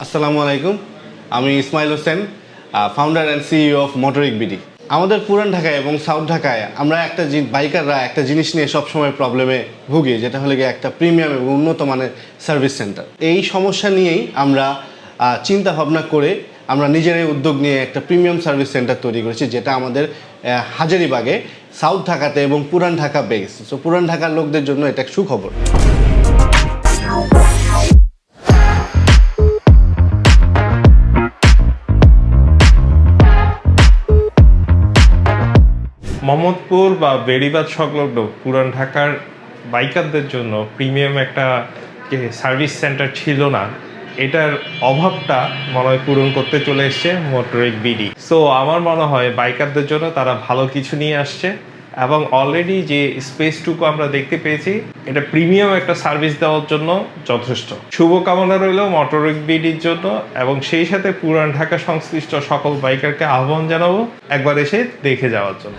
আসসালামু আলাইকুম, আমি Ismail Hossain, founder and CEO of Motoric BD. আমাদের পুরান ঢাকায় এবং সাউথ ঢাকায় আমরা বাইকাররা একটা জিনিস নিয়ে সবসময় প্রবলেমে ভুগি, যেটা হলো গিয়ে একটা প্রিমিয়াম এবং উন্নত মানের সার্ভিস সেন্টার। এই সমস্যা নিয়েই আমরা চিন্তা ভাবনা করে আমরা নিজেরাই উদ্যোগ নিয়ে একটা প্রিমিয়াম সার্ভিস সেন্টার তৈরি করেছি, যেটা আমাদের হাজারীবাগে সাউথ ঢাকাতে এবং পুরান ঢাকা বেস। সো পুরান ঢাকার লোকদের জন্য এটা সুখবর। মোহাম্মদপুর বা বেড়িবাঁধ সংলগ্ন পুরান ঢাকার বাইকারদের জন্য প্রিমিয়াম একটা যে সার্ভিস সেন্টার ছিল না, এটার অভাবটা মনে হয় পূরণ করতে চলে এসছে মোটরিক বিডি। সো আমার মনে হয় বাইকারদের জন্য তারা ভালো কিছু নিয়ে আসছে এবং অলরেডি যে স্পেসটুকু আমরা দেখতে পেয়েছি, এটা প্রিমিয়াম একটা সার্ভিস দেওয়ার জন্য যথেষ্ট। শুভকামনা রইল মোটরিক বিডির জন্য এবং সেই সাথে পুরান ঢাকা সংশ্লিষ্ট সকল বাইকারকে আহ্বান জানাবো একবার এসে দেখে যাওয়ার জন্য।